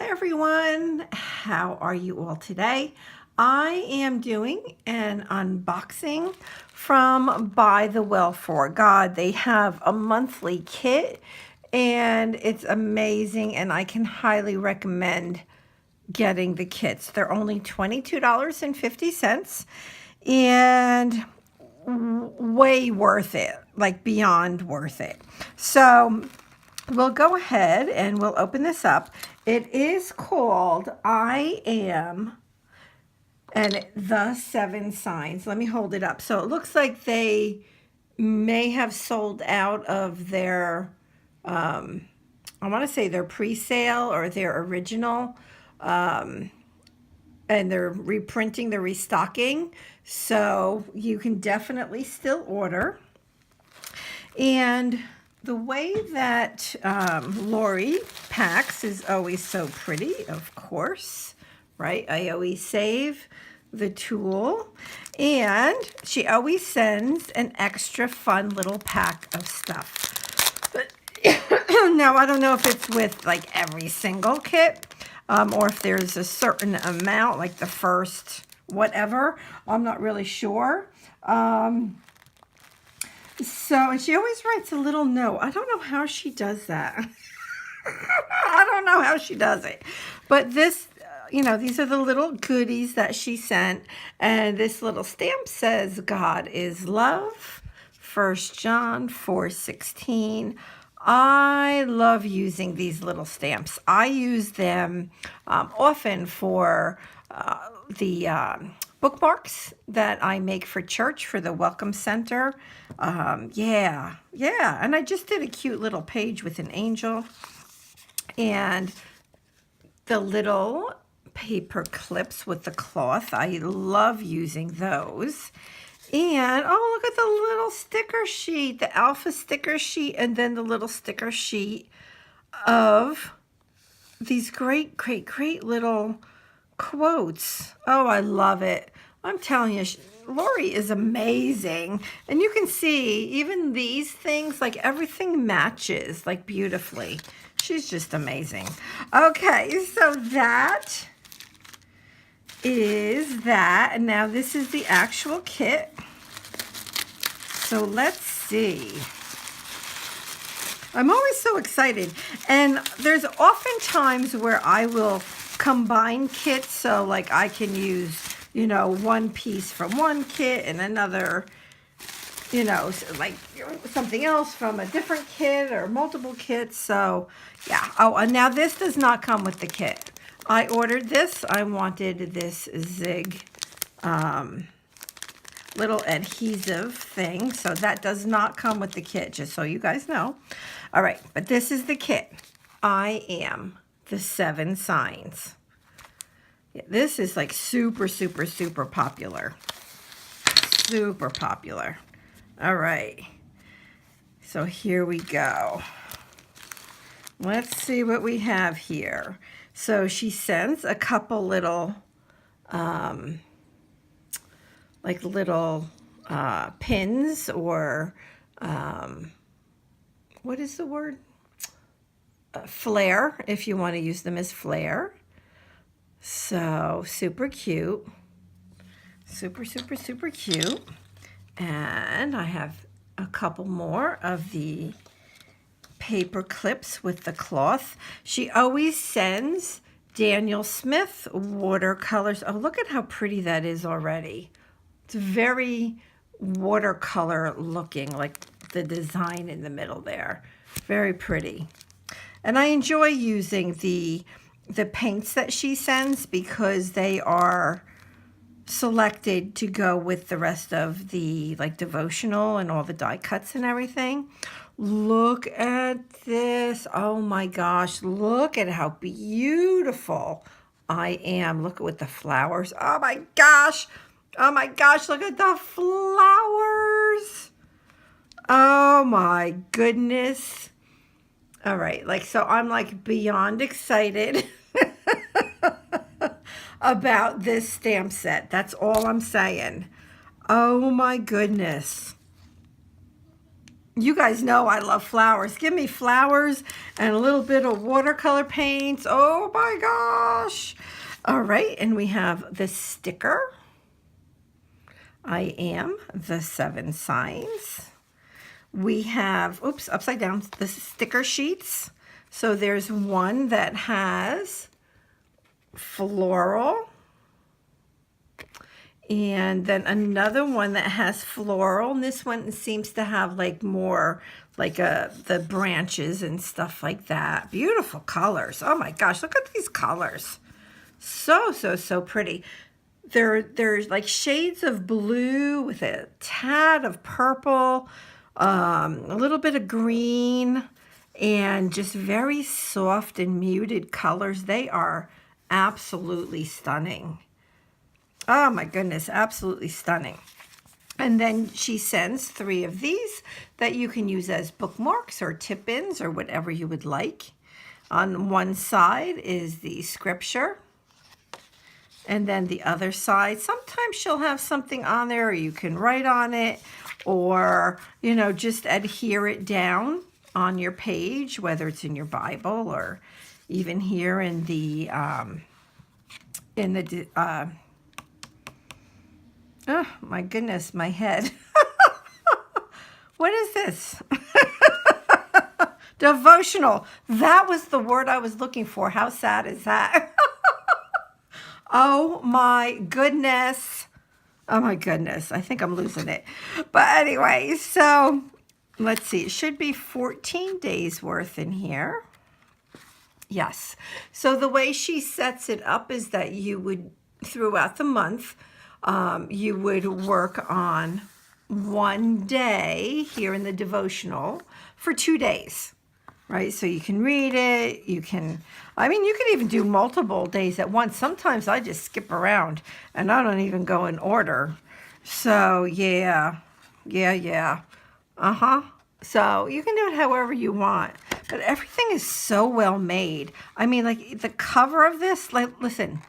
everyone, how are you all today? I am doing an unboxing from BTW4G. They have a monthly kit and it's amazing, and I can highly recommend getting the kits. They're only $22.50 and way worth it, like beyond worth it. So we'll go ahead and we'll open this up. It is called I Am and the 7 Signs. Let me hold it up. So it looks like they may have sold out of their, I want to say their pre-sale or their original, and they're reprinting, they're restocking. So you can definitely still order. And the way that Lori packs is always so pretty, of course, right? I always save the tool, and she always sends an extra fun little pack of stuff. But now I don't know if it's with like every single kit, or if there's a certain amount, like the first whatever. I'm not really sure. So, and she always writes a little note. I don't know how she does that. I don't know how she does it. But this, these are the little goodies that she sent. And this little stamp says, God is love. 1 John 4:16. I love using these little stamps. I use them often for the bookmarks that I make for church for the Welcome Center. Yeah. And I just did a cute little page with an angel and the little paper clips with the cloth. I love using those. And oh, look at the little sticker sheet, the alpha sticker sheet, and then the little sticker sheet of these great little quotes. Oh, I love it. I'm telling you, Lori is amazing. And you can see even these things, like everything matches like beautifully. She's just amazing. Okay, so that is that. And now this is the actual kit. So let's see. I'm always so excited. And there's often times where I will combine kits, so like I can use, one piece from one kit and another, like something else from a different kit or multiple kits. So yeah. Oh, and now this does not come with the kit. I ordered this. I wanted this zig little adhesive thing, so that does not come with the kit, just so you guys know. All right, but this is the kit. I Am the 7 Signs. Yeah, this is like super popular. Super popular. All right, so here we go. Let's see what we have here. So she sends a couple little like little pins, or what is the word? Flair, if you want to use them as Flair. So super cute. Super cute. And I have a couple more of the paper clips with the cloth. She always sends Daniel Smith watercolors. Oh, look at how pretty that is already. It's very watercolor looking, like the design in the middle there. Very pretty. And I enjoy using the paints that she sends because they are selected to go with the rest of the like devotional and all the die cuts and everything. Look at this. Oh my gosh, look at how beautiful I Am. Look at with the flowers. Oh my gosh, look at the flowers. Oh my goodness. All right, so I'm like beyond excited about this stamp set. That's all I'm saying. Oh my goodness. You guys know I love flowers. Give me flowers and a little bit of watercolor paints. Oh my gosh. All right, and we have the sticker. I am the 7 signs. We have, oops, upside down, the sticker sheets. So there's one that has floral. And then another one that has floral. And this one seems to have like more like the branches and stuff like that. Beautiful colors. Oh my gosh, look at these colors. So, so, so pretty. There's like shades of blue with a tad of purple, a little bit of green, and just very soft and muted colors. They are absolutely stunning. Oh my goodness, absolutely stunning. And then she sends 3 of these that you can use as bookmarks or tip-ins or whatever you would like. On one side is the scripture. And then the other side, sometimes she'll have something on there, or you can write on it, or, you know, just adhere it down on your page, whether it's in your Bible or even here in the oh my goodness, my head. What is this? Devotional. That was the word I was looking for. How sad is that? Oh my goodness. Oh my goodness. I think I'm losing it. But anyway, so let's see. It should be 14 days worth in here. Yes. So the way she sets it up is that you would, throughout the month, you would work on one day here in the devotional for 2 days, right? So you can read it. You can, I mean, you can even do multiple days at once. Sometimes I just skip around and I don't even go in order. So yeah. So you can do it however you want, but everything is so well made. I mean, like the cover of this, like, listen,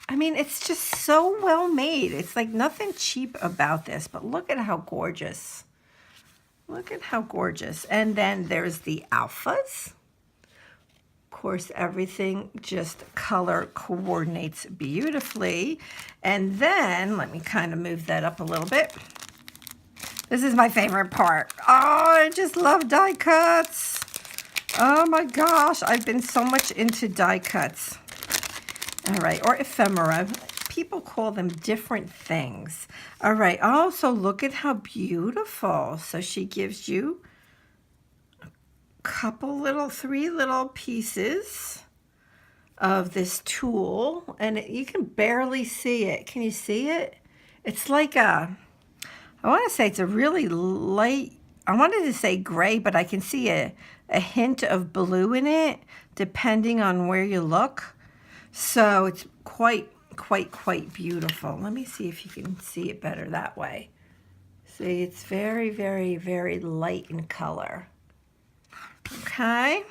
I mean, it's just so well made. It's like nothing cheap about this, but look at how gorgeous. Look at how gorgeous. And then there's the alphas. Of course, everything just color coordinates beautifully. And then, let me kind of move that up a little bit. This is my favorite part. Oh, I just love die cuts. Oh my gosh, I've been so much into die cuts. All right, or ephemera. People call them different things. All right, also look at how beautiful. So she gives you a couple little, 3 little pieces of this tool, and you can barely see it. Can you see it? It's like a, I want to say it's a really light, I wanted to say gray, but I can see a hint of blue in it, depending on where you look. So it's quite beautiful. Let me see if you can see it better that way. See, it's very, very, very light in color. Okay.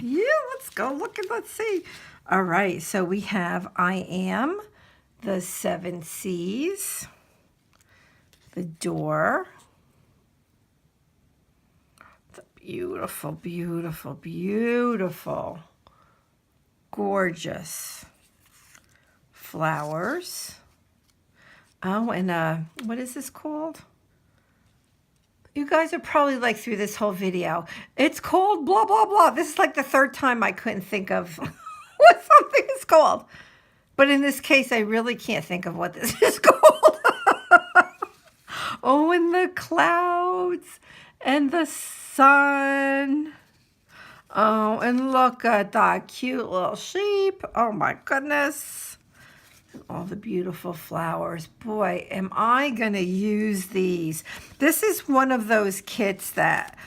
Yeah, let's go look and let's see. All right, so we have I am the 7 C's, the door, the beautiful, beautiful, beautiful, gorgeous flowers. Oh, and what is this called? You guys are probably like through this whole video. It's called blah, blah, blah. This is like the 3rd time I couldn't think of what something is called. But in this case, I really can't think of what this is called. Oh, and the clouds and the sun. Oh, and look at that cute little sheep. Oh my goodness. All the beautiful flowers. Boy, am I going to use these. This is one of those kits that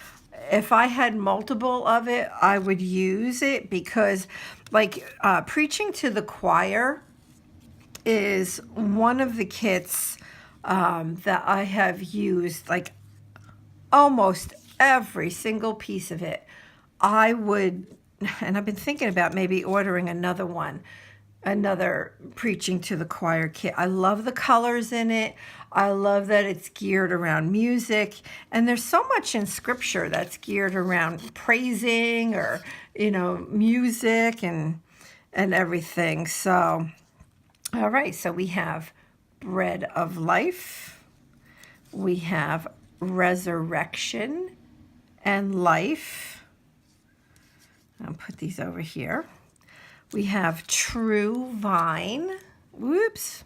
if I had multiple of it, I would use it because like preaching to the choir is one of the kits that I have used, like almost every single piece of it. I would, and I've been thinking about maybe ordering another one. another preaching to the choir kit. I love the colors in it. I love that it's geared around music, and there's so much in scripture that's geared around praising or, music and everything. So, all right, so we have bread of life. We have resurrection and life. I'll put these over here. We have true vine. Whoops.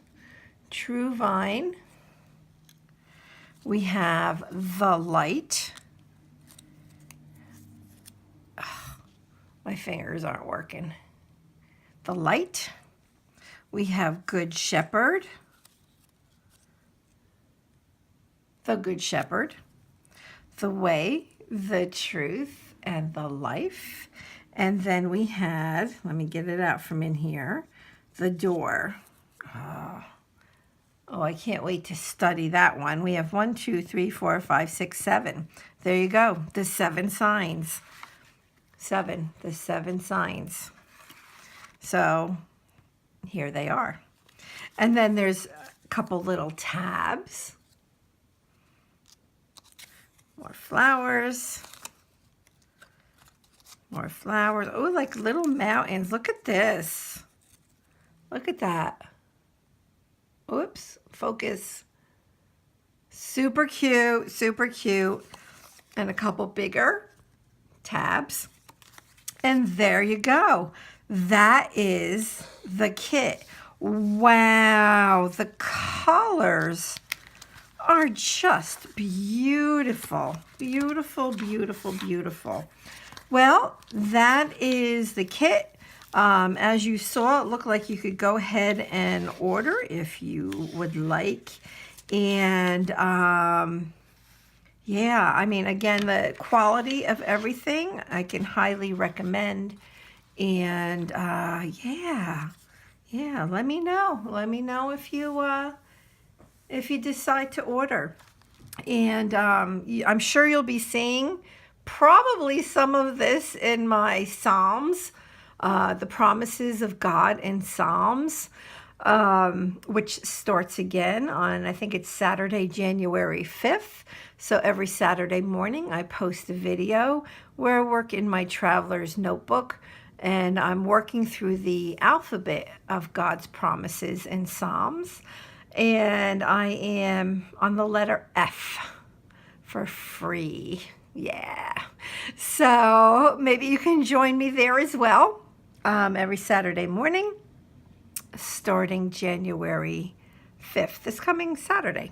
True vine. We have the light. Ugh, my fingers aren't working. The light. We have good shepherd. The good shepherd. The way, the truth, and the life. And then we had, let me get it out from in here, the door. Oh, I can't wait to study that one. We have 1, 2, 3, 4, 5, 6, 7. There you go. The 7 signs. 7. The 7 signs. So here they are. And then there's a couple little tabs. More flowers. More flowers. Oh, like little mountains. Look at this. Look at that. Oops, focus. Super cute, super cute. And a couple bigger tabs. And there you go. That is the kit. Wow, the colors are just beautiful. Beautiful, beautiful, beautiful. Well, that is the kit. As you saw, it looked like you could go ahead and order if you would like. And yeah, I mean, again, the quality of everything I can highly recommend. And yeah, let me know. Let me know if you decide to order. And I'm sure you'll be seeing probably some of this in my Psalms. The promises of God in Psalms, which starts again on, I think it's Saturday, January 5th. So every Saturday morning I post a video where I work in my traveler's notebook, and I'm working through the alphabet of God's promises in Psalms. And I am on the letter F for free. Yeah. So maybe you can join me there as well. Every Saturday morning, starting January 5th, this coming Saturday.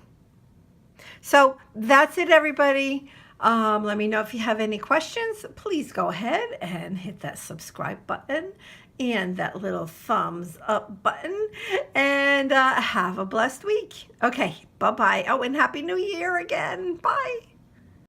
So that's it, everybody. Let me know if you have any questions. Please go ahead and hit that subscribe button and that little thumbs up button. And have a blessed week. Okay, bye-bye. Oh, and Happy New Year again. Bye.